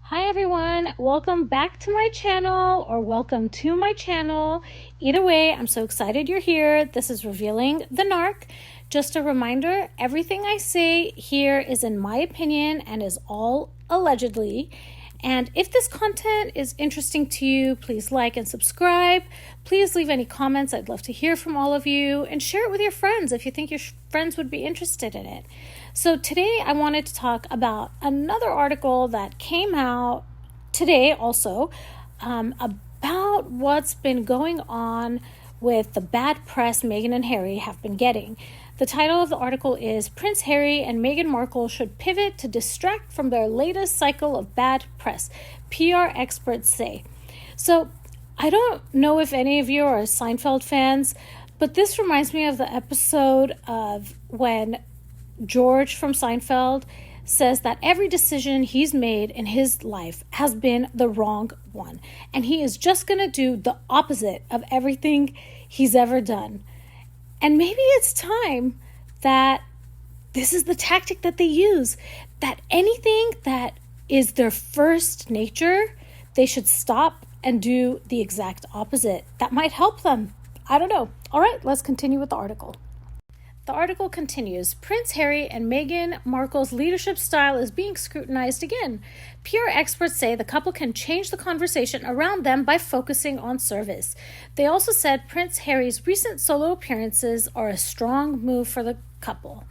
Hi everyone, welcome back to my channel, or welcome to my channel. Either way, I'm so excited you're here. This is Revealing the Narc. Just a reminder, everything I say here is in my opinion and is all allegedly. And if this content is interesting to you, please like and subscribe. Please leave any comments. I'd love to hear from all of you, and share it with your friends if you think your friends would be interested in it. So today I wanted to talk about another article that came out today also about what's been going on with the bad press Meghan and Harry have been getting. The title of the article is Prince Harry and Meghan Markle should pivot to distract from their latest cycle of bad press, PR experts say. So I don't know if any of you are Seinfeld fans, but this reminds me of the episode of when George from Seinfeld says that every decision he's made in his life has been the wrong one, and he is just going to do the opposite of everything he's ever done. And maybe it's time that this is the tactic that they use, that anything that is their first nature, they should stop and do the exact opposite. That might help them. I don't know. All right, let's continue with the article. The article continues, Prince Harry and Meghan Markle's leadership style is being scrutinized again. PR experts say the couple can change the conversation around them by focusing on service. They also said Prince Harry's recent solo appearances are a strong move for the couple.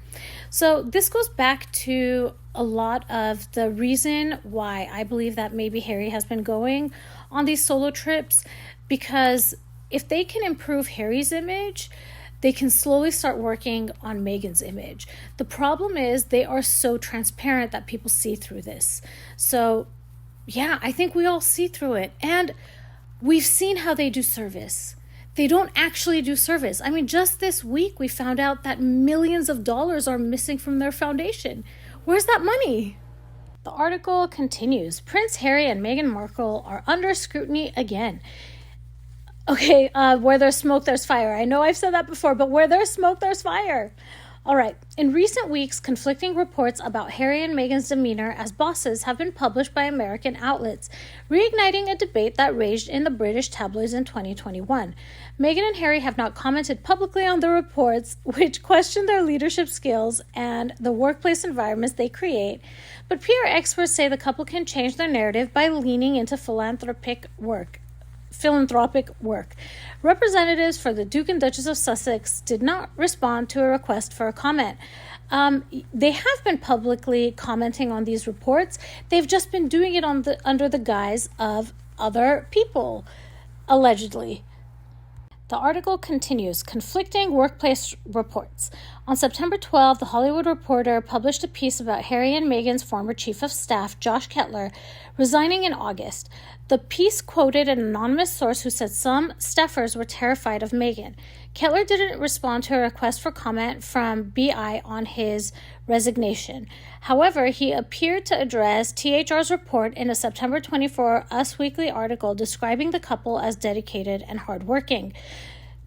So this goes back to a lot of the reason why I believe that maybe Harry has been going on these solo trips, because if they can improve Harry's image, they can slowly start working on Meghan's image. The problem is they are so transparent that people see through this. So yeah, I think we all see through it. And we've seen how they do service. They don't actually do service. I mean, just this week we found out that millions of dollars are missing from their foundation. Where's that money? The article continues. Prince Harry and Meghan Markle are under scrutiny again. Okay, where there's smoke, there's fire. I know I've said that before, but where there's smoke, there's fire. All right. In recent weeks, conflicting reports about Harry and Meghan's demeanor as bosses have been published by American outlets, reigniting a debate that raged in the British tabloids in 2021. Meghan and Harry have not commented publicly on the reports, which question their leadership skills and the workplace environments they create, but PR experts say the couple can change their narrative by leaning into philanthropic work. Representatives for the Duke and Duchess of Sussex did not respond to a request for a comment. They have been publicly commenting on these reports. They've just been doing it under the guise of other people, allegedly. The article continues, conflicting workplace reports. On September 12, The Hollywood Reporter published a piece about Harry and Meghan's former chief of staff, Josh Kettler, resigning in August. The piece quoted an anonymous source who said some staffers were terrified of Meghan. Kettler didn't respond to a request for comment from BI on his resignation. However, he appeared to address THR's report in a September 24 Us Weekly article describing the couple as dedicated and hardworking.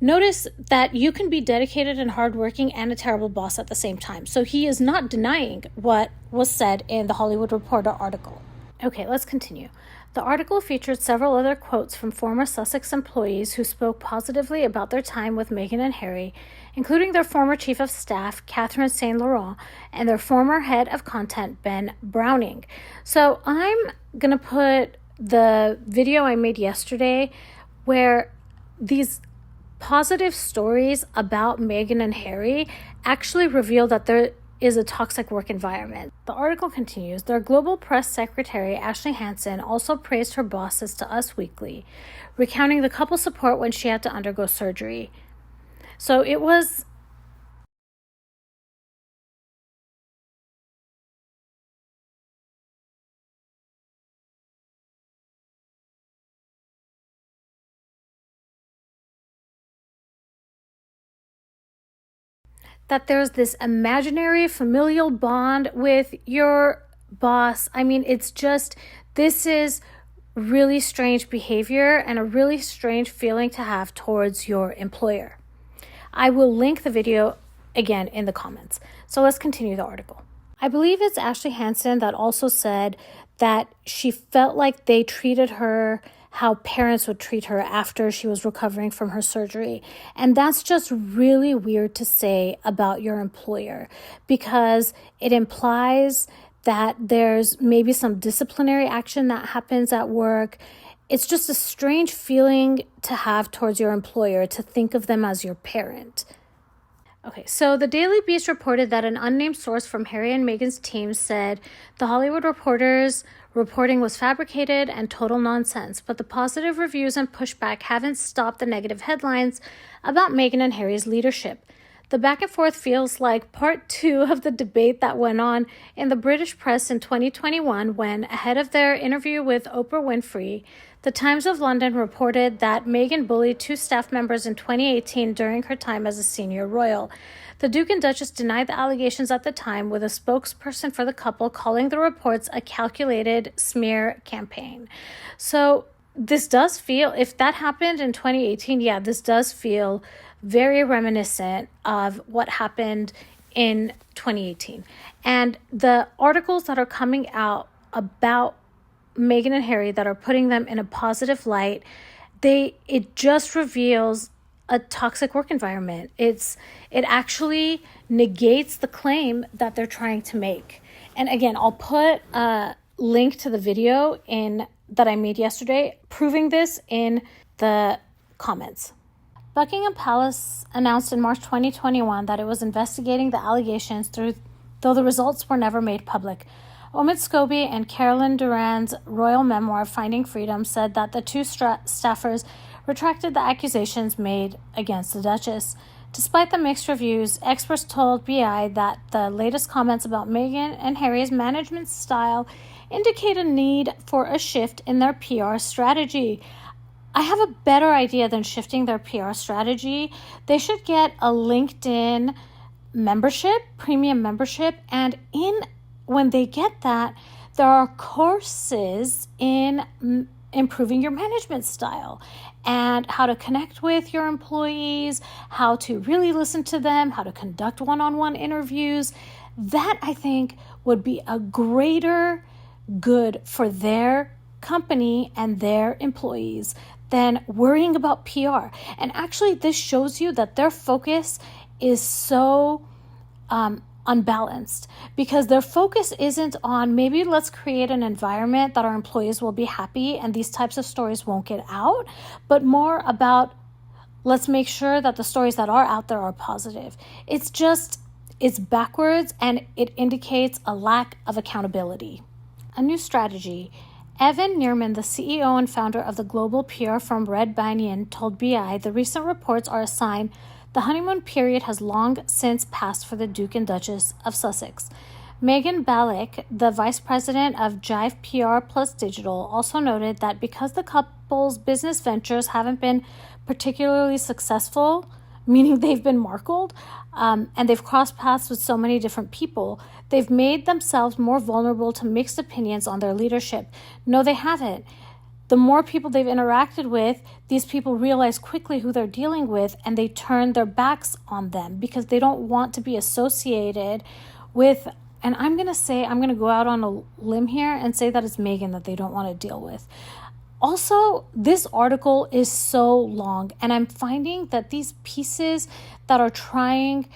Notice that you can be dedicated and hardworking and a terrible boss at the same time. So he is not denying what was said in the Hollywood Reporter article. Okay, let's continue. The article featured several other quotes from former Sussex employees who spoke positively about their time with Meghan and Harry, including their former chief of staff, Catherine St. Laurent, and their former head of content, Ben Browning. So I'm going to put the video I made yesterday where these positive stories about Meghan and Harry actually reveal that there is a toxic work environment. The article continues, their global press secretary, Ashley Hansen, also praised her bosses to Us Weekly, recounting the couple's support when she had to undergo surgery. So it was that there's this imaginary familial bond with your boss. I mean, it's just, this is really strange behavior and a really strange feeling to have towards your employer. I will link the video again in the comments. So let's continue the article. I believe it's Ashley Hansen that also said that she felt like they treated her how parents would treat her after she was recovering from her surgery. And that's just really weird to say about your employer, because it implies that there's maybe some disciplinary action that happens at work. It's just a strange feeling to have towards your employer, to think of them as your parent. Okay, so the Daily Beast reported that an unnamed source from Harry and Meghan's team said the Hollywood Reporter's reporting was fabricated and total nonsense, but the positive reviews and pushback haven't stopped the negative headlines about Meghan and Harry's leadership. The back and forth feels like part 2 of the debate that went on in the British press in 2021 when, ahead of their interview with Oprah Winfrey, the Times of London reported that Meghan bullied 2 staff members in 2018 during her time as a senior royal. The Duke and Duchess denied the allegations at the time, with a spokesperson for the couple calling the reports a calculated smear campaign. So this does feel, if that happened in 2018, this does feel very reminiscent of what happened in 2018. And the articles that are coming out about Meghan and Harry that are putting them in a positive light, it just reveals a toxic work environment. It actually negates the claim that they're trying to make. And again, I'll put a link to the video that I made yesterday proving this in the comments. Buckingham Palace announced in March 2021 that it was investigating the allegations, though the results were never made public. Omid Scobie and Carolyn Durand's royal memoir, Finding Freedom, said that the 2 staffers retracted the accusations made against the Duchess. Despite the mixed reviews, experts told BI that the latest comments about Meghan and Harry's management style indicate a need for a shift in their PR strategy. I have a better idea than shifting their PR strategy. They should get a LinkedIn membership, premium membership, and when they get that, there are courses in improving your management style and how to connect with your employees, how to really listen to them, how to conduct one-on-one interviews. That, I think, would be a greater good for their company and their employees than worrying about PR. And actually, this shows you that their focus is so unbalanced, because their focus isn't on maybe let's create an environment that our employees will be happy and these types of stories won't get out, but more about let's make sure that the stories that are out there are positive. It's backwards, and it indicates a lack of accountability. A new strategy. Evan Neerman, the CEO and founder of the global PR firm Red Banyan, told BI the recent reports are a sign the honeymoon period has long since passed for the Duke and Duchess of Sussex. Megan Balick, the vice president of Jive PR Plus Digital, also noted that because the couple's business ventures haven't been particularly successful, meaning they've been markled, and they've crossed paths with so many different people, they've made themselves more vulnerable to mixed opinions on their leadership. No, they haven't. The more people they've interacted with, these people realize quickly who they're dealing with, and they turn their backs on them because they don't want to be associated with, and I'm going to go out on a limb here and say that it's Meghan that they don't want to deal with. Also, this article is so long, and I'm finding that these pieces that are trying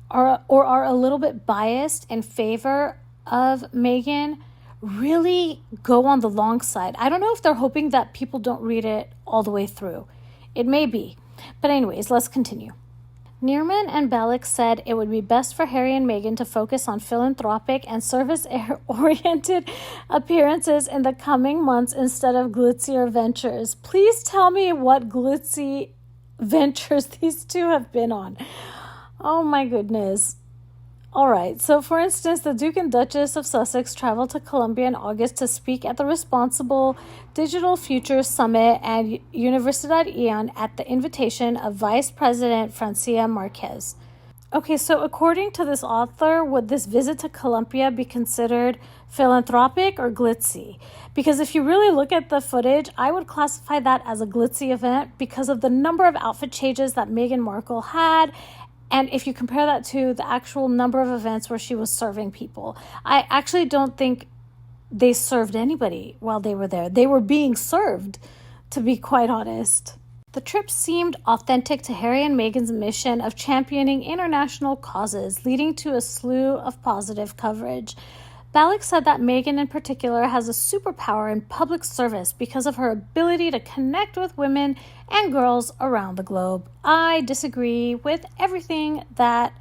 are a little bit biased in favor of Meghan really go on the long side. I don't know if they're hoping that people don't read it all the way through. It may be. But anyways, let's continue. Neerman and Balick said it would be best for Harry and Meghan to focus on philanthropic and service-oriented appearances in the coming months instead of glitzier ventures. Please tell me what glitzy ventures these 2 have been on. Oh my goodness. All right, so for instance, the Duke and Duchess of Sussex traveled to Colombia in August to speak at the Responsible Digital Futures Summit and Universidad Ian at the invitation of Vice President Francia Marquez. Okay, so according to this author, would this visit to Colombia be considered philanthropic or glitzy? Because if you really look at the footage, I would classify that as a glitzy event because of the number of outfit changes that Meghan Markle had And if you compare that to the actual number of events where she was serving people, I actually don't think they served anybody while they were there. They were being served, to be quite honest. The trip seemed authentic to Harry and Meghan's mission of championing international causes, leading to a slew of positive coverage. Balak said that Meghan in particular has a superpower in public service because of her ability to connect with women and girls around the globe. I disagree with everything that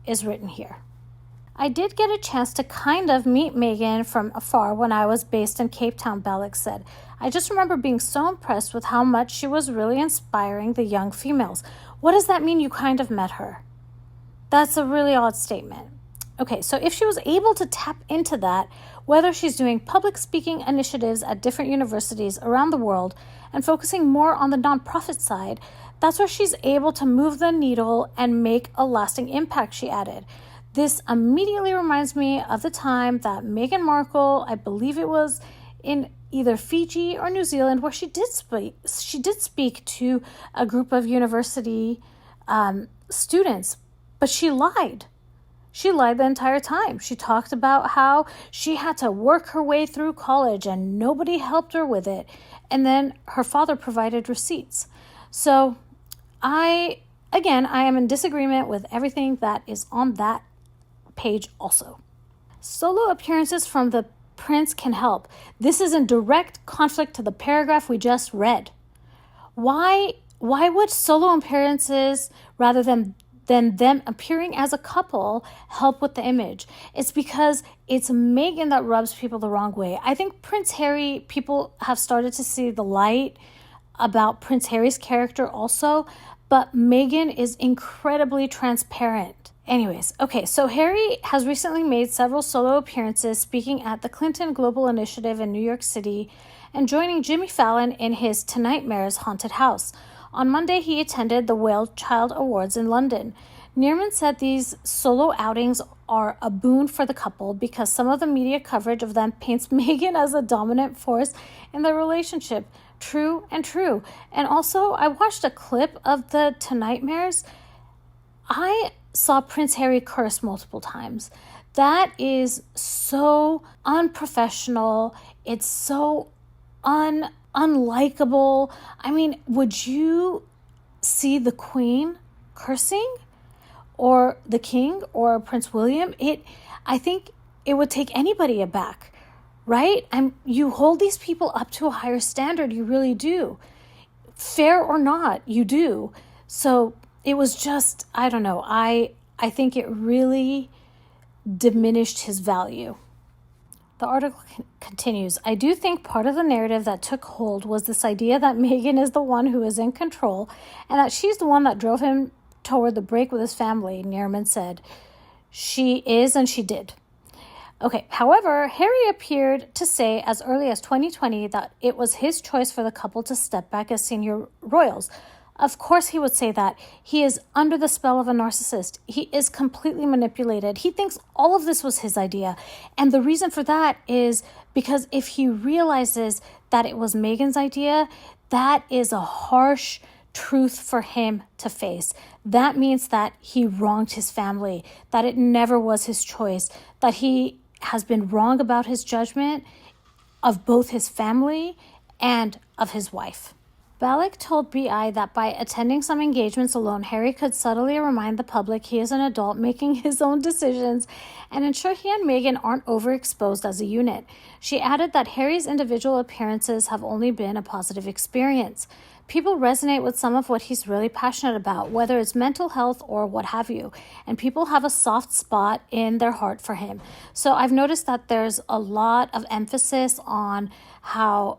is written here. I did get a chance to kind of meet Meghan from afar when I was based in Cape Town, Balak said. I just remember being so impressed with how much she was really inspiring the young females. What does that mean, you kind of met her? That's a really odd statement. Okay, so if she was able to tap into that, whether she's doing public speaking initiatives at different universities around the world and focusing more on the nonprofit side, that's where she's able to move the needle and make a lasting impact, she added. This immediately reminds me of the time that Meghan Markle, I believe it was in either Fiji or New Zealand, where she did speak to a group of university students, but she lied. She lied the entire time. She talked about how she had to work her way through college and nobody helped her with it. And then her father provided receipts. So I am in disagreement with everything that is on that page also. Solo appearances from the prince can help. This is in direct conflict to the paragraph we just read. Why would solo appearances rather than them appearing as a couple help with the image? It's because it's Meghan that rubs people the wrong way. I think Prince Harry, people have started to see the light about Prince Harry's character also, but Meghan is incredibly transparent. Anyways, okay, so Harry has recently made several solo appearances speaking at the Clinton Global Initiative in New York City and joining Jimmy Fallon in his Tonightmares haunted house. On Monday, he attended the Whale Child Awards in London. Nearman said these solo outings are a boon for the couple because some of the media coverage of them paints Meghan as a dominant force in their relationship. True. And also, I watched a clip of the Tonightmares. I saw Prince Harry curse multiple times. That is so unprofessional. It's so unlikable. I mean, would you see the Queen cursing? Or the King? Or Prince William? I think it would take anybody aback, right? You hold these people up to a higher standard. You really do. Fair or not, you do. So it was just, I don't know. I think it really diminished his value. The article continues. I do think part of the narrative that took hold was this idea that Meghan is the one who is in control and that she's the one that drove him toward the break with his family, Nearman said. She is and she did. Okay, however, Harry appeared to say as early as 2020 that it was his choice for the couple to step back as senior royals. Of course he would say that. He is under the spell of a narcissist. He is completely manipulated. He thinks all of this was his idea. And the reason for that is because if he realizes that it was Meghan's idea, that is a harsh truth for him to face. That means that he wronged his family, that it never was his choice, that he has been wrong about his judgment of both his family and of his wife. Balak told BI that by attending some engagements alone, Harry could subtly remind the public he is an adult making his own decisions and ensure he and Meghan aren't overexposed as a unit. She added that Harry's individual appearances have only been a positive experience. People resonate with some of what he's really passionate about, whether it's mental health or what have you, and people have a soft spot in their heart for him. So I've noticed that there's a lot of emphasis on how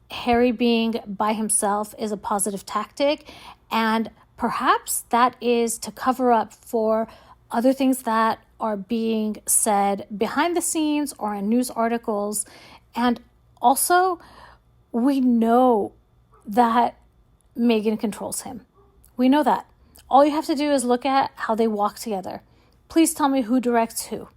Harry being by himself is a positive tactic, and perhaps that is to cover up for other things that are being said behind the scenes or in news articles. And also, we know that Meghan controls him. We know that. All you have to do is look at how they walk together. Please tell me who directs who.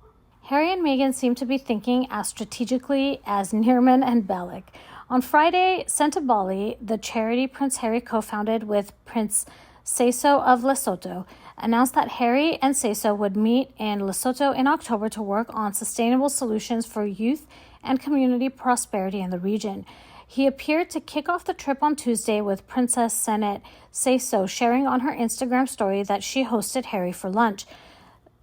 Harry and Meghan seem to be thinking as strategically as Nearman and Balak. On Friday, sent to Bali, the charity Prince Harry co-founded with Prince Seso of Lesotho, announced that Harry and Seiso would meet in Lesotho in October to work on sustainable solutions for youth and community prosperity in the region. He appeared to kick off the trip on Tuesday with Princess Senet Seiso sharing on her Instagram story that she hosted Harry for lunch.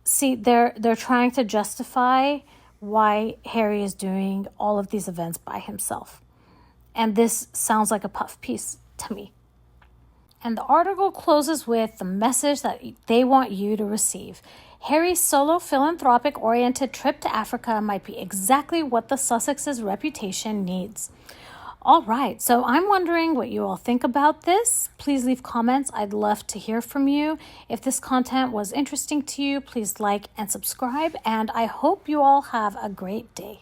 See, they're trying to justify why Harry is doing all of these events by himself. And this sounds like a puff piece to me. And the article closes with the message that they want you to receive. Harry's solo philanthropic-oriented trip to Africa might be exactly what the Sussex's reputation needs. All right, so I'm wondering what you all think about this. Please leave comments. I'd love to hear from you. If this content was interesting to you, please like and subscribe, and I hope you all have a great day.